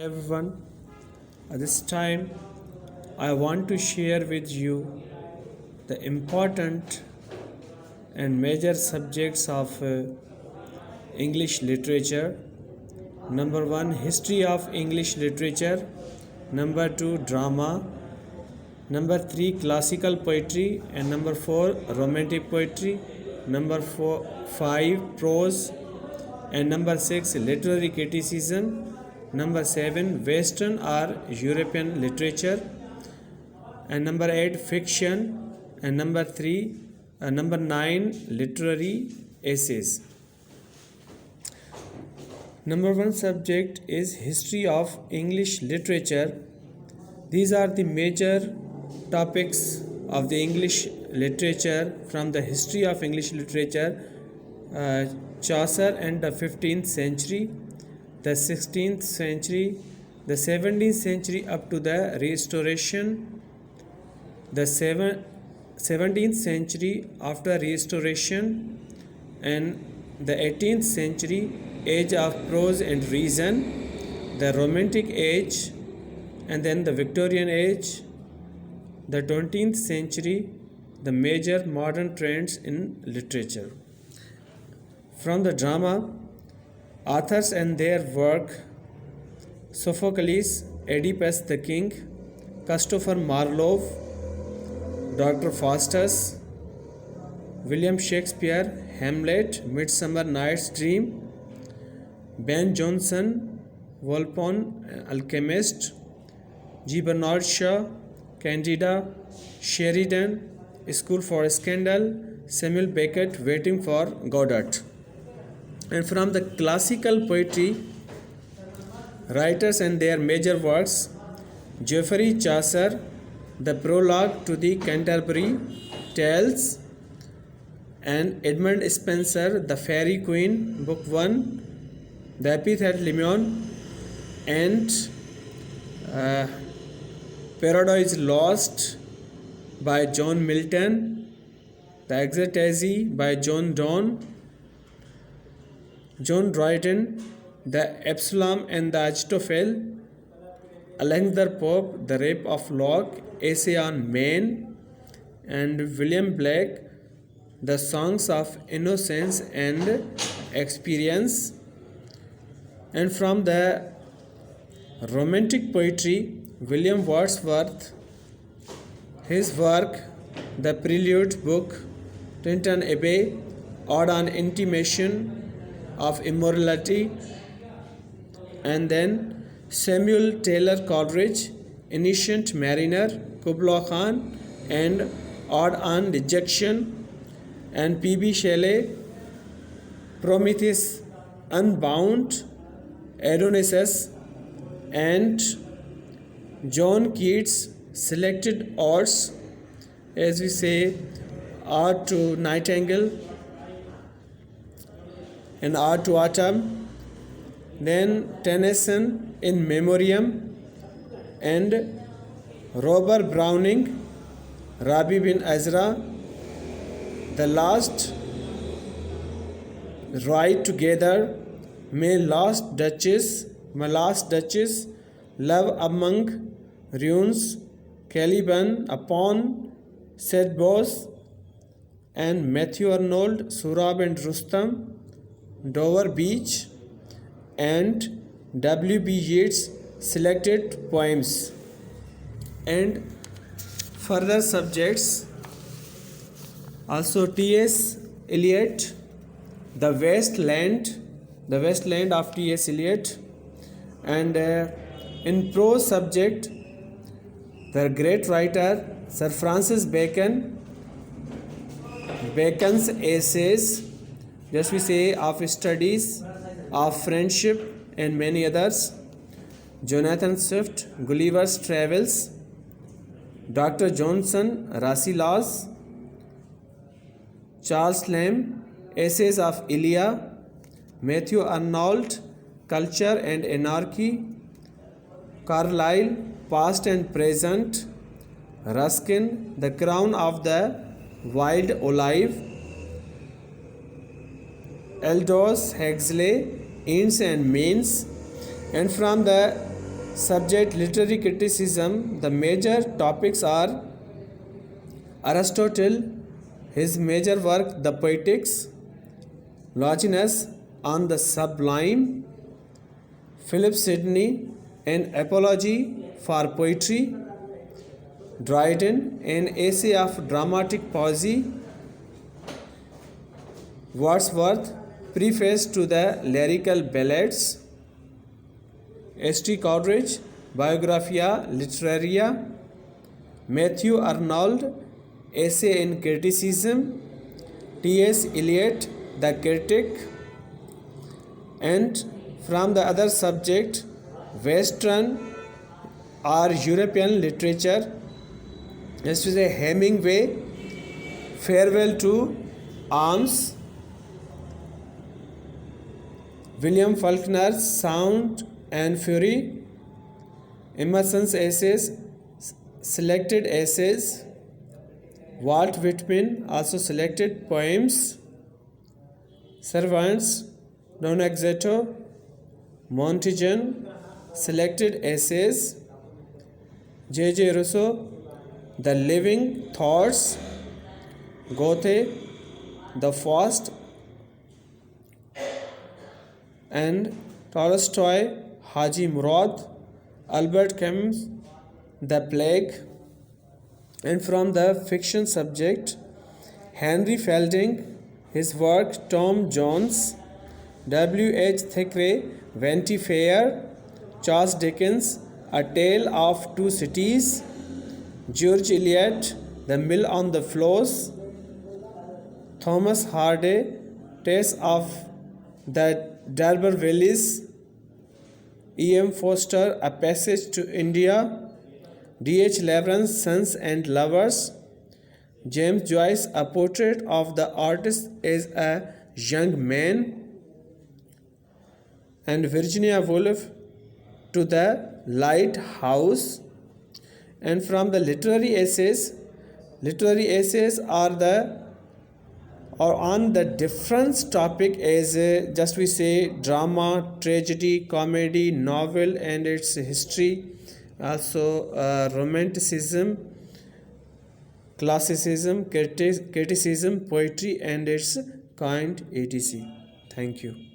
Everyone, at this time I want to share with you the important and major subjects of English literature. Number 1, history of English literature. Number 2, drama. Number 3, classical poetry. And number 4, romantic poetry. Number 5, prose. And number 6, literary criticism. Number 7, Western or European literature. And number 8, fiction. And number 9, literary essays. Number 1 subject is history of English literature. These are the major topics of the English literature from the history of English literature. Chaucer and the 15th century, the 16th century, the 17th century up to the Restoration, the 17th century after Restoration, and the 18th century, age of prose and reason, the Romantic age, and then the Victorian age, the 20th century, the major modern trends in literature. From the drama, authors and their work: Sophocles, Oedipus the King; Christopher Marlowe, Dr. Faustus; William Shakespeare, Hamlet; Midsummer Night's Dream; Ben Jonson, Volpone, Alchemist; G. Bernard Shaw, Candida; Sheridan, School for Scandal; Samuel Beckett, Waiting for Godot. And from the classical poetry, writers and their major works: Geoffrey Chaucer, the prologue to the Canterbury Tales; and Edmund Spenser, the Faerie Queene, Book 1; the Epithet Leman; and Paradise Lost by John Milton; the Ecstasy by John Donne; John Dryden, the Absalom and the Achitophel; Alexander Pope, the Rape of Lock, Essay on Man; and William Blake, the Songs of Innocence and Experience. And from the romantic poetry, William Wordsworth, his work, The Prelude Book; Tintern Abbey, Ode on Intimation of Immorality; and then Samuel Taylor Coleridge, Innocent Mariner; Kubla Khan, and Ode on Rejection; and P.B. Shelley, Prometheus Unbound, Adonais; and John Keats, Selected Odes, as we say, Ode to Nightingale and Ode to Autumn; then Tennyson, In Memoriam; and Robert Browning, Rabi bin Ezra, The Last Ride Together; My Last Duchess, Love Among Ruins; Caliban, Upon Sedbos; and Matthew Arnold, Surab and Rustam; Dover Beach; and W.B. Yeats, Selected Poems. And further subjects also: T.S. Eliot, The Westland of T.S. Eliot; and in prose subject, the great writer Sir Francis Bacon, Bacon's Essays, just we say, of Studies, of Friendship, and many others; Jonathan Swift, Gulliver's Travels; Dr. Johnson, Rasselas; Charles Lamb, Essays of Elia; Matthew Arnold, Culture and Anarchy; Carlyle, Past and Present; Ruskin, The Crown of the Wild Olive; Aldous Huxley, Ends and Means. And from the Subject literary criticism. The major topics are Aristotle, his major work The Poetics, Longinus on the Sublime, Philip Sidney, An Apology for Poetry, Dryden, An Essay of Dramatic Poesy, Wordsworth, Preface to the Lyrical Ballads, S.T. Coleridge, Biographia Literaria, Matthew Arnold, Essay in Criticism, T.S. Eliot, The Critic, and from the other subject, Western or European literature, as to say Hemingway, Farewell to Arms, William Faulkner's Sound and Fury, Emerson's Essays, Selected Essays, Walt Whitman also selected poems, Cervantes, Don Quixote, Montaigne, selected essays, J.J. Rousseau, The Living Thoughts, Goethe, The Faust, and Tolstoy, Haji Murad, Albert Camus, The Plague, and from the fiction subject, Henry Fielding, his work Tom Jones, W.H. Thackeray, Vanity Fair, Charles Dickens, A Tale of Two Cities, George Eliot, The Mill on the Floss, Thomas Hardy, Tales of the Darbar Valleys, E.M. Forster, A Passage to India, D.H. Lawrence, Sons and Lovers, James Joyce, A Portrait of the Artist as a Young Man, and Virginia Woolf, To the Lighthouse. And from the literary essays are on the different topic as just we say drama, tragedy, comedy, novel and its history, also romanticism, classicism, criticism, poetry and its kind, etc. Thank you.